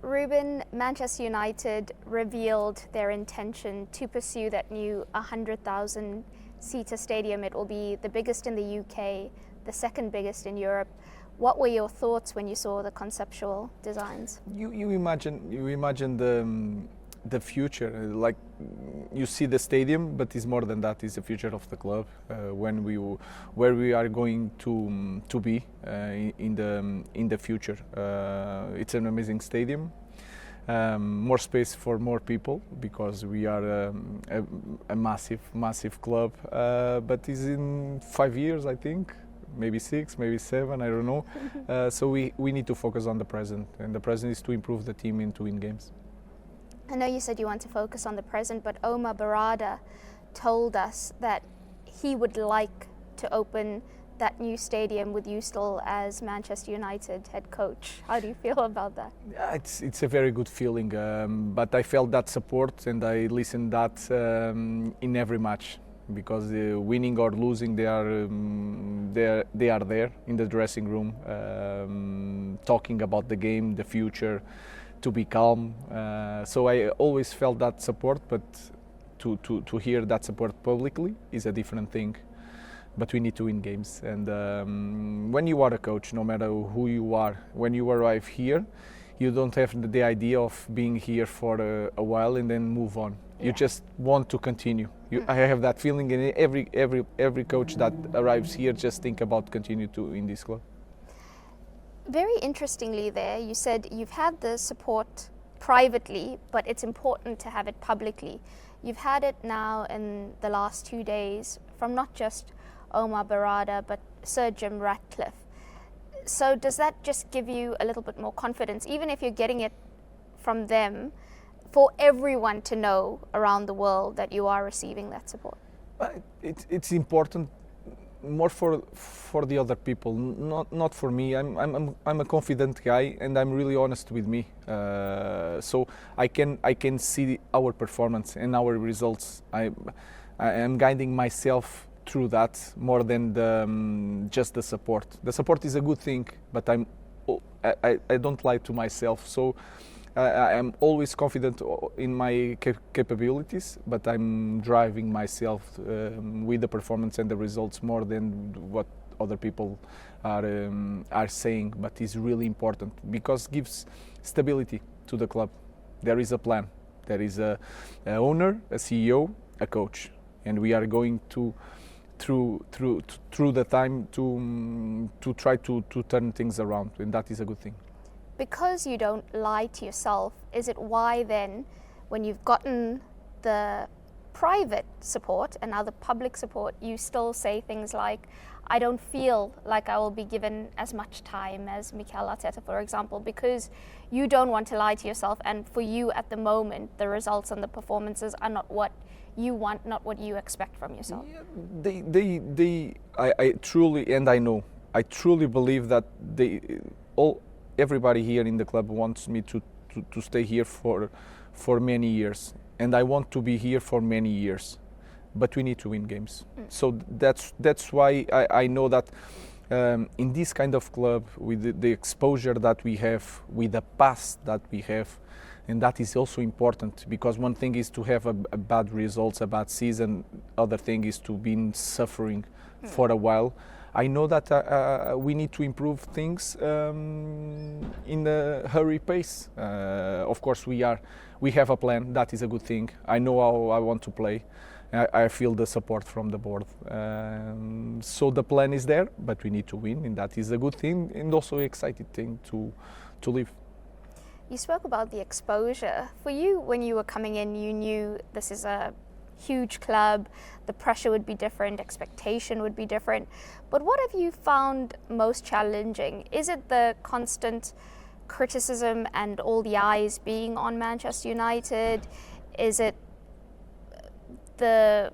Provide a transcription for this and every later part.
Ruben, Manchester United revealed their intention to pursue that new 100,000 seater stadium. It will be the biggest in the UK, the second biggest in Europe. What were your thoughts when you saw the conceptual designs? You imagine the future, like you see the stadium, but it's more than that. It's the future of the club, where we are going to be in the future. It's an amazing stadium, more space for more people because we are a massive club. But it's in 5 years, I think. Maybe 6, maybe 7, I don't know. So we need to focus on the present, and the present is to improve the team and to win games. I know you said you want to focus on the present, but Omar Barada told us that he would like to open that new stadium with you still as Manchester United head coach. How do you feel about that? Yeah, it's a very good feeling, but I felt that support and I listened that in every match. Because winning or losing, they are there in the dressing room, talking about the game, the future, to be calm. So I always felt that support, but to hear that support publicly is a different thing. But we need to win games, and when you are a coach, no matter who you are, when you arrive here, you don't have the idea of being here for a while and then move on. You just want to continue. I have that feeling, and every coach that arrives here just think about continue to in this club. Very interestingly there, you said you've had the support privately, but it's important to have it publicly. You've had it now in the last 2 days from not just Omar Barada, but Sir Jim Ratcliffe. So does that just give you a little bit more confidence, even if you're getting it from them, for everyone to know around the world that you are receiving that support? It's important more for the other people, not for me. I'm a confident guy and I'm really honest with me. So I can see our performance and our results. I am guiding myself through that more than just the support. The support is a good thing, but I don't lie to myself. So I'm always confident in my capabilities, but I'm driving myself with the performance and the results more than what other people are saying. But it's really important because it gives stability to the club. There is a plan. There is a owner, a CEO, a coach, and we are going to through the time to try to turn things around, and that is a good thing. Because you don't lie to yourself, is it why then, when you've gotten the private support and now the public support, you still say things like, I don't feel like I will be given as much time as Mikel Arteta, for example, because you don't want to lie to yourself, and for you at the moment, the results and the performances are not what you want, not what you expect from yourself? Yeah, I truly, and I truly believe that everybody here in the club wants me to stay here for many years, and I want to be here for many years, but we need to win games. So that's why I know that in this kind of club, with the exposure that we have, with the past that we have, and that is also important, because one thing is to have a bad results, a bad season, other thing is to be suffering for a while. I know that we need to improve things in a hurry pace. Of course, we have a plan. That is a good thing. I know how I want to play. I feel the support from the board. So the plan is there, but we need to win, and that is a good thing, and also an exciting thing to live. You spoke about the exposure. For you, when you were coming in, you knew this is a huge club, the pressure would be different, expectation would be different. But what have you found most challenging? Is it the constant criticism and all the eyes being on Manchester United? Is it the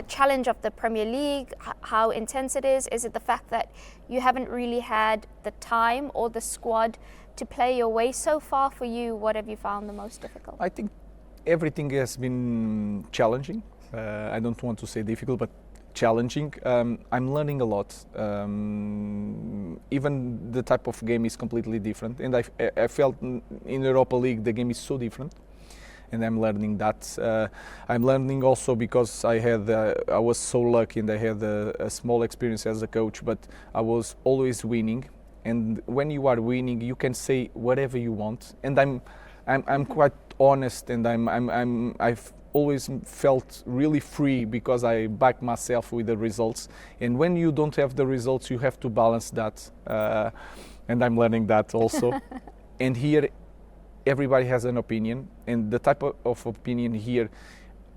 challenge of the Premier League, how intense it is? Is it the fact that you haven't really had the time or the squad to play your way? So far for you, what have you found the most difficult? I think everything has been challenging. I don't want to say difficult, but challenging. I'm learning a lot. Even the type of game is completely different, and I felt in Europa League the game is so different, and I'm learning that. I'm learning also because I was so lucky and I had a small experience as a coach, but I was always winning. And when you are winning, you can say whatever you want. And I'm quite honest, and I've always felt really free because I back myself with the results. And when you don't have the results, you have to balance that. And I'm learning that also. And here, everybody has an opinion, and the type of opinion here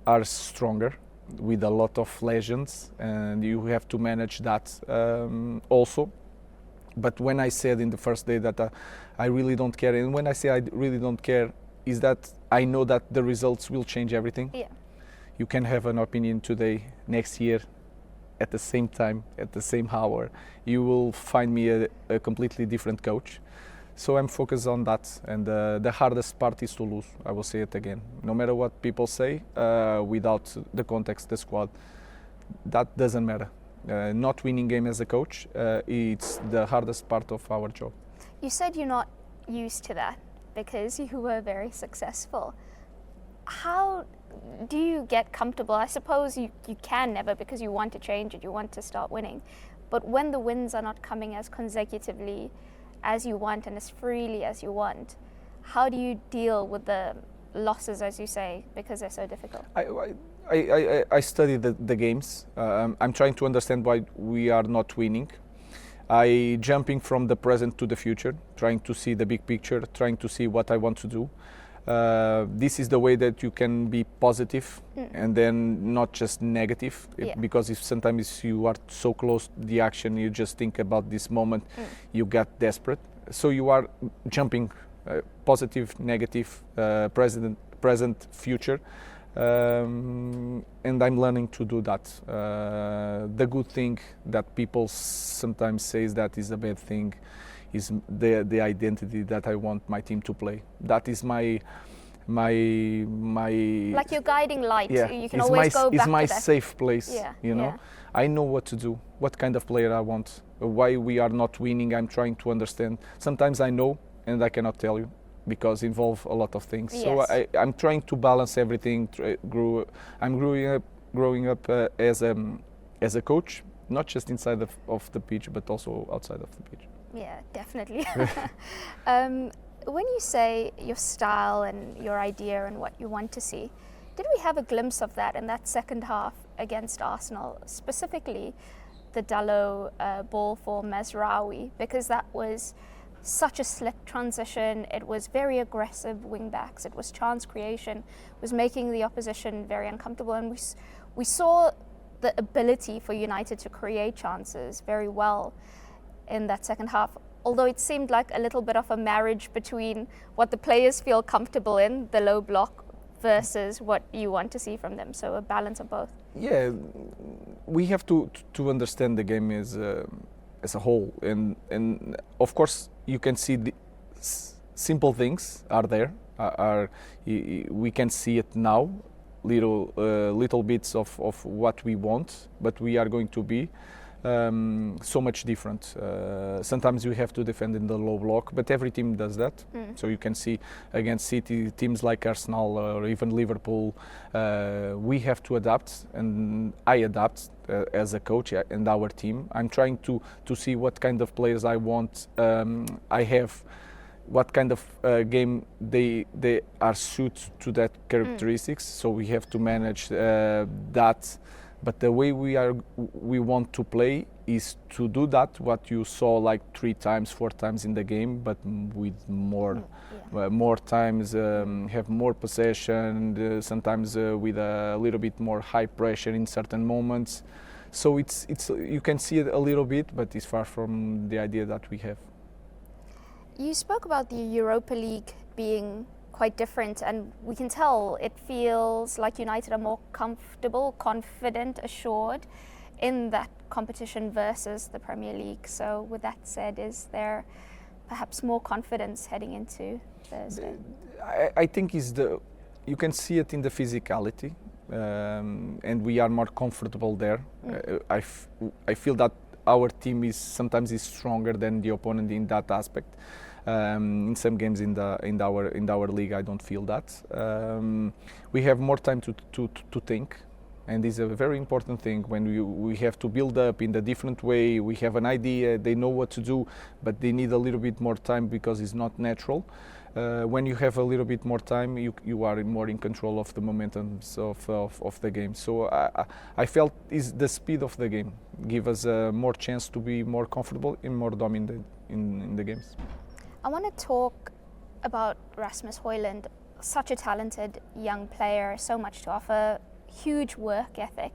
are stronger, with a lot of legends, and you have to manage that also. But when I said in the first day that I really don't care, and when I say I really don't care, is that I know that the results will change everything. Yeah. You can have an opinion today, next year, at the same time, at the same hour, you will find me a completely different coach. So I'm focused on that, and the hardest part is to lose. I will say it again. No matter what people say, without the context, the squad, that doesn't matter. Not winning game as a coach, it's the hardest part of our job. You said you're not used to that because you were very successful. How do you get comfortable? I suppose you can never, because you want to change it, you want to start winning. But when the wins are not coming as consecutively as you want and as freely as you want, how do you deal with the losses, as you say, because they're so difficult? I study the games. I'm trying to understand why we are not winning. I jumping from the present to the future, trying to see the big picture, trying to see what I want to do. This is the way that you can be positive and then not just negative. Because if sometimes you are so close to the action, you just think about this moment, you get desperate. So you are jumping positive, negative, present, future. And I'm learning to do that. The good thing that people sometimes say is that is a bad thing is the identity that I want my team to play. That is my like your guiding light. Yeah, you can always go back it's my to that. safe place. Yeah, you know, I know what to do, what kind of player I want, why we are not winning. I'm trying to understand. Sometimes I know and I cannot tell you, because involve a lot of things. Yes. So I'm trying to balance everything. I'm growing up as a coach, not just inside of the pitch, but also outside of the pitch. Yeah, definitely. When you say your style and your idea and what you want to see, did we have a glimpse of that in that second half against Arsenal, specifically the Dalot ball for Mazraoui? Because that was such a slick transition. It was very aggressive wing backs. It was chance creation. It was making the opposition very uncomfortable. And we saw the ability for United to create chances very well in that second half. Although it seemed like a little bit of a marriage between what the players feel comfortable in, the low block, versus what you want to see from them. So a balance of both. Yeah, we have to understand the game as a whole, and of course you can see the simple things are there. We can see it now, little bits of what we want, but we are going to be so much different. Sometimes you have to defend in the low block, but every team does that. So you can see against City, teams like Arsenal or even Liverpool, we have to adapt, and I adapt as a coach and our team. I'm trying to see what kind of players I want. I have what kind of game they are suited to that characteristics. So we have to manage that. But the way we want to play is to do that, what you saw like 3 times, 4 times in the game, but with more times, have more possession, sometimes with a little bit more high pressure in certain moments. So it's you can see it a little bit, but it's far from the idea that we have. You spoke about the Europa League being quite different, and we can tell it feels like United are more comfortable, confident, assured in that competition versus the Premier League. So with that said, is there perhaps more confidence heading into Thursday? I think you can see it in the physicality. and we are more comfortable there. I feel that our team is sometimes stronger than the opponent in that aspect. In some games in our league, I don't feel that. We have more time to think, and this is a very important thing. When we have to build up in a different way, we have an idea, they know what to do, but they need a little bit more time because it's not natural. When you have a little bit more time, you are more in control of the momentums of the game. So I felt is the speed of the game give us more chance to be more comfortable and more dominant in the games. I want to talk about Rasmus Hojlund, such a talented young player, so much to offer, huge work ethic,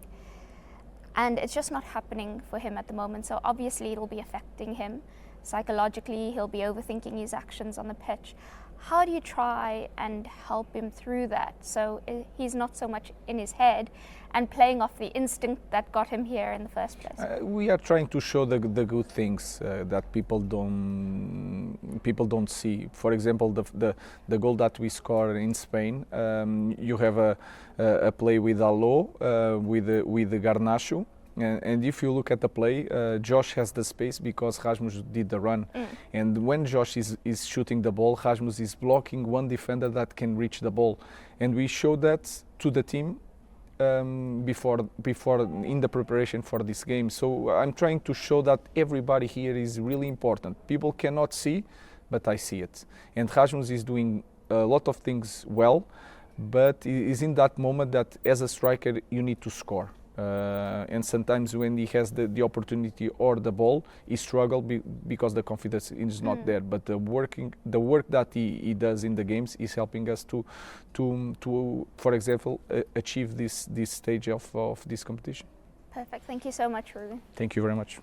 and it's just not happening for him at the moment. So obviously it'll be affecting him psychologically. He'll be overthinking his actions on the pitch. How do you try and help him through that so he's not so much in his head and playing off the instinct that got him here in the first place? We are trying to show the good things that people don't see. For example, the goal that we scored in Spain, you have a play with Allo, with the Garnacho. And if you look at the play, Josh has the space because Rasmus did the run. And when Josh is shooting the ball, Rasmus is blocking one defender that can reach the ball. And we showed that to the team before in the preparation for this game. So I'm trying to show that everybody here is really important. People cannot see, but I see it. And Rasmus is doing a lot of things well, but it is in that moment that as a striker you need to score. And sometimes when he has the opportunity or the ball, he struggles because the confidence is not there. But the work that he does in the games is helping us to for example, achieve this stage of this competition. Perfect. Thank you so much, Ruben. Thank you very much.